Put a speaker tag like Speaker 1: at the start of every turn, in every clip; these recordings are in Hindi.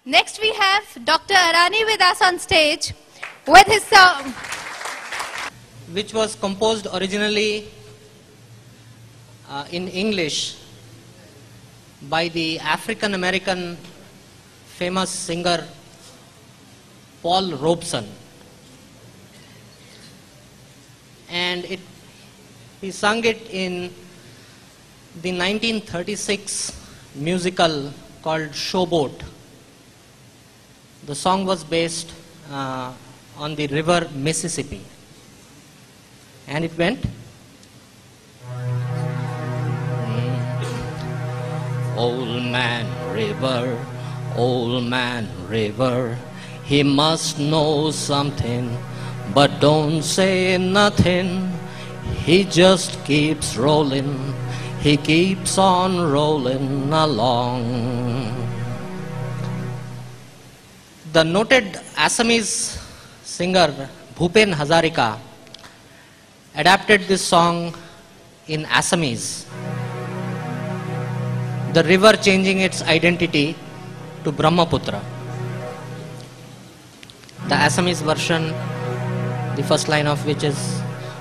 Speaker 1: Next we have Dr. Arani with us on stage with his song,
Speaker 2: which was composed originally in English by the African American famous singer Paul Robeson, and he sung it in the 1936 musical called Showboat. The song was based on the river Mississippi, and it went, Old man river, he must know something, but don't say nothing. He just keeps rolling, he keeps on rolling along. The noted Assamese singer Bhupen Hazarika adapted this song in Assamese, the river changing its identity to Brahmaputra. The Assamese version, the first line of which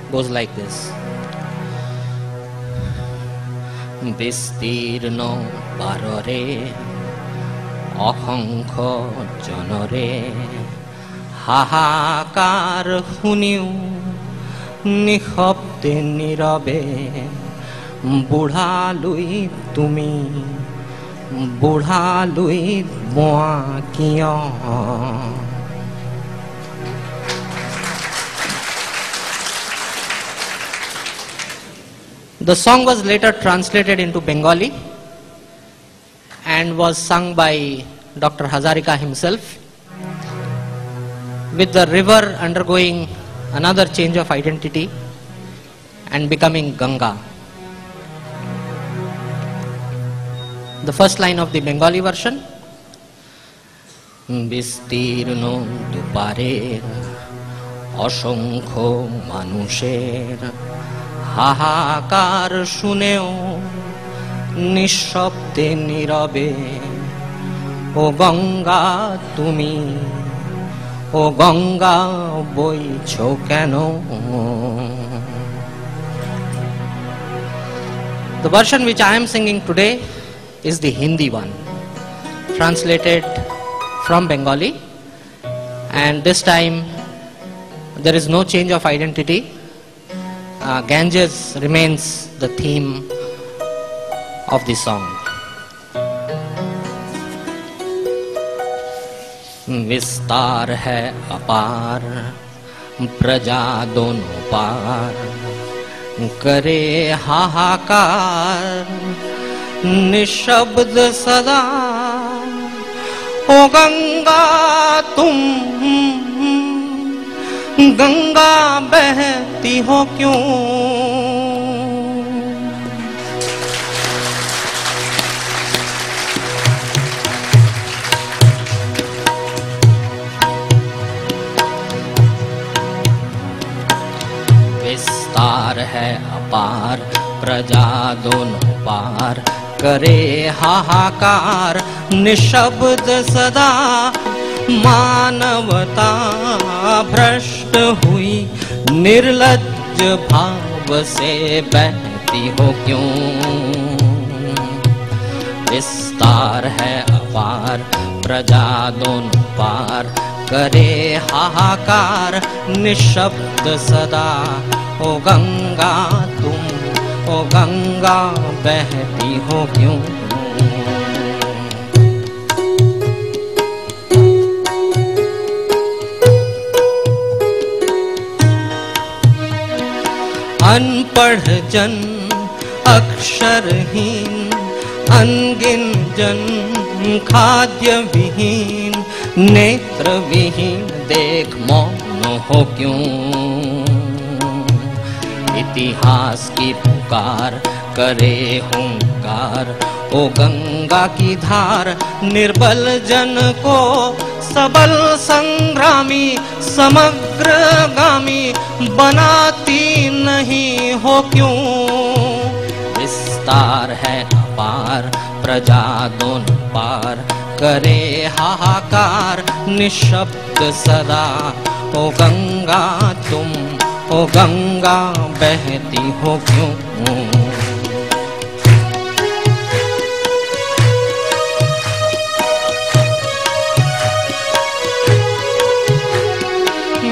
Speaker 2: goes like this. Bistirno barore অসংখ্য জনৰে হাহাকাৰ শুনিও নিশব্দে নীৰৱে বুঢ়ালৈ তুমি বুঢ়ালৈ বোৱা কিয়. The song was later translated into Bengali and was sung by Dr. Hazarika himself, with the river undergoing another change of identity and becoming Ganga. The first line of the Bengali version, Bistirno duparer অসংখ্য মানুষের হাহাকার শুনেও নিঃশব্দে নীরবে ও গঙ্গা তুমি ও গঙ্গা বইছো কেন. The version which I am singing today is the Hindi one, translated from Bengali, and this time there is no change of identity. Ganges remains the theme of the song. विस्तार है अपार प्रजा दोनों पार करे हाहाकार निशब्द सदा ओ गंगा तुम गंगा बहती हो क्यों. विस्तार है अपार प्रजा दोनों पार करे हाहाकार निशब्द सदा मानवता भ्रष्ट हुई निर्लज्ज भाव से बहती हो क्यों. विस्तार है अपार प्रजा दोनों पार करे हाहाकार निशब्द सदा ओ गंगा तुम ओ गंगा बहती हो क्यों. अनपढ़ जन अक्षरहीन अनगिन जन खाद्य विहीन नेत्र विहीन देख मौन हो क्यों. इतिहास की पुकार करे हुंकार ओ गंगा की धार निर्बल जन को सबल संग्रामी समग्रगामी बनाती नहीं हो क्यों. विस्तार है अपार प्रजा दोनों पार करे हाहाकार निशब्द सदा। ओ गंगा तुम, ओ गंगा बहती हो क्यों?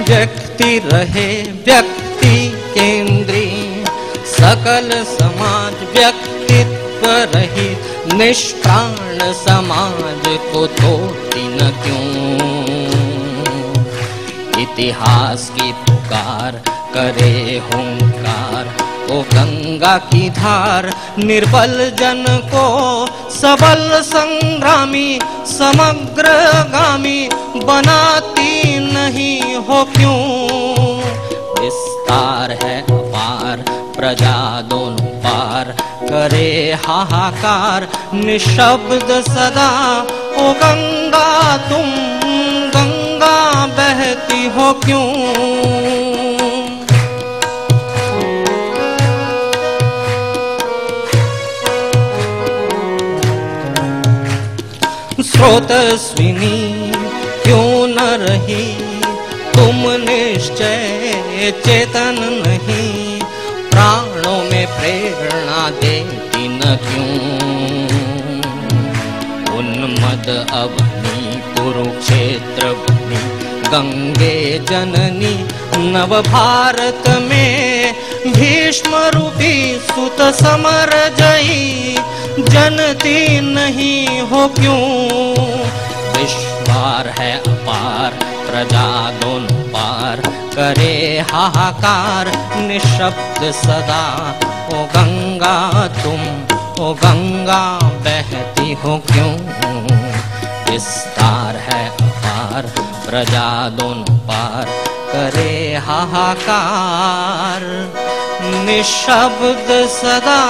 Speaker 2: व्यक्ति रहे व्यक्ति केंद्रीय, सकल समाज व्यक्तित्व रहित, निष्प्राण समाज को तोड़ती न क्यों? इतिहास की पुकार करे हुंकार, ओ गंगा की धार निर्बल जन को सबल संग्रामी समग्रगामी बनाती नहीं हो क्यों? विस्तार है अपार प्रजा दोनों पार, करे हाहाकार निशब्द सदा। ओ गंगा तुम, गंगा बहती हो क्यों? स्रोतस्विनी क्यों न रही तुम निश्चय चेतन नहीं, प्राणों में प्रेरणा देती न क्यों? उन्मद अवनी कुरुक्षेत्र बनी, गंगे जननी नव भारत में भीष्म रूपी सुत समर जयी, जनती नहीं हो क्यों? विश्वार है अपार प्रजा दोनों पार, करे हाहाकार निशब्द सदा। ओ गंगा तुम, ओ गंगा बहती हो क्यों? विस्तार है अपार प्रजा दोनों पार, करे हाहाकार निशब्द सदा।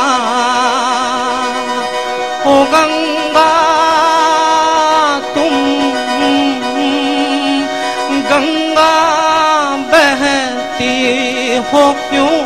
Speaker 2: ओ गंगा तुम, गंगा बहती हो क्यों?